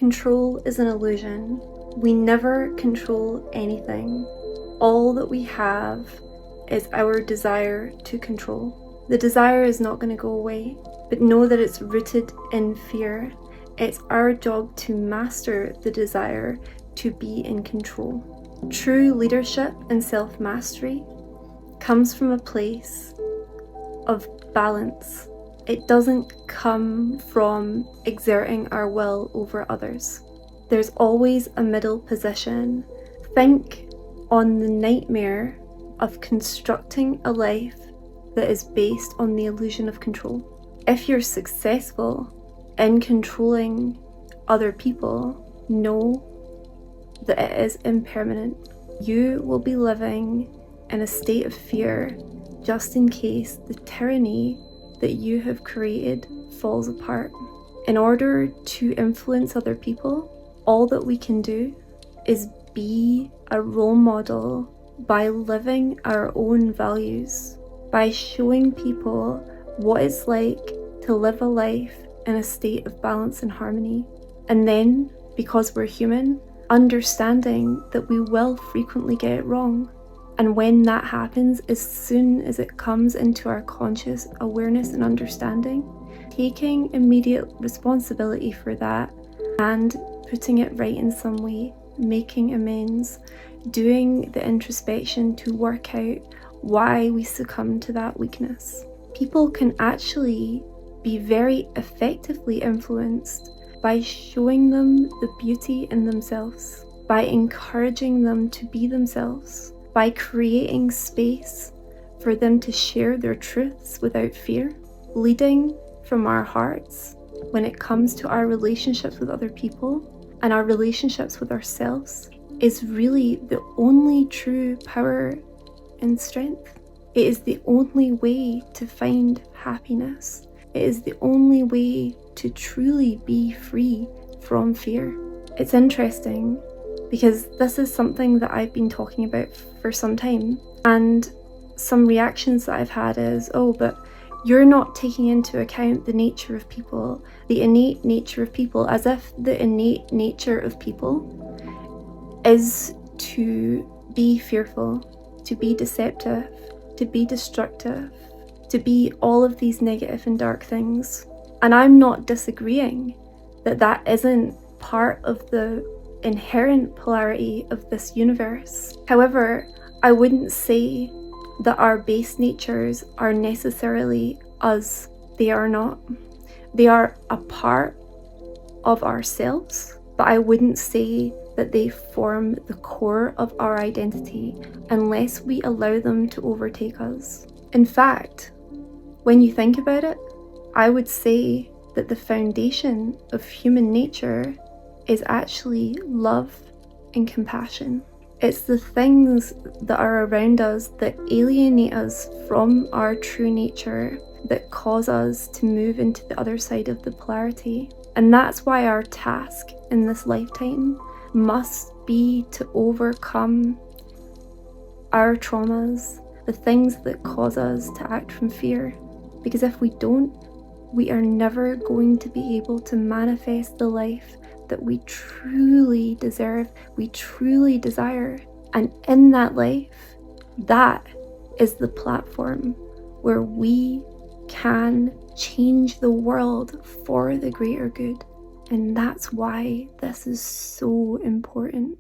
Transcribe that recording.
Control is an illusion. We never control anything. All that we have is our desire to control. The desire is not going to go away, but know that it's rooted in fear. It's our job to master the desire to be in control. True leadership and self-mastery comes from a place of balance. It doesn't come from exerting our will over others. There's always a middle position. Think on the nightmare of constructing a life that is based on the illusion of control. If you're successful in controlling other people, know that it is impermanent. You will be living in a state of fear just in case the tyranny that you have created falls apart. In order to influence other people, all that we can do is be a role model by living our own values, by showing people what it's like to live a life in a state of balance and harmony. And then, because we're human, understanding that we will frequently get it wrong. And when that happens, as soon as it comes into our conscious awareness and understanding, taking immediate responsibility for that and putting it right in some way, making amends, doing the introspection to work out why we succumb to that weakness. People can actually be very effectively influenced by showing them the beauty in themselves, by encouraging them to be themselves, by creating space for them to share their truths without fear. Leading from our hearts when it comes to our relationships with other people and our relationships with ourselves is really the only true power and strength. It is the only way to find happiness. It is the only way to truly be free from fear. It's interesting because this is something that I've been talking about for some time, and some reactions that I've had is, oh, but you're not taking into account the nature of people, the innate nature of people, as if the innate nature of people is to be fearful, to be deceptive, to be destructive, to be all of these negative and dark things. And I'm not disagreeing that that isn't part of the inherent polarity of this universe. However, I wouldn't say that our base natures are necessarily us. They are not. They are a part of ourselves, but I wouldn't say that they form the core of our identity unless we allow them to overtake us. In fact, when you think about it, I would say that the foundation of human nature is actually love and compassion. It's the things that are around us that alienate us from our true nature, that cause us to move into the other side of the polarity. And that's why our task in this lifetime must be to overcome our traumas, the things that cause us to act from fear. Because if we don't, we are never going to be able to manifest the life that we truly deserve, we truly desire. And in that life, that is the platform where we can change the world for the greater good. And that's why this is so important.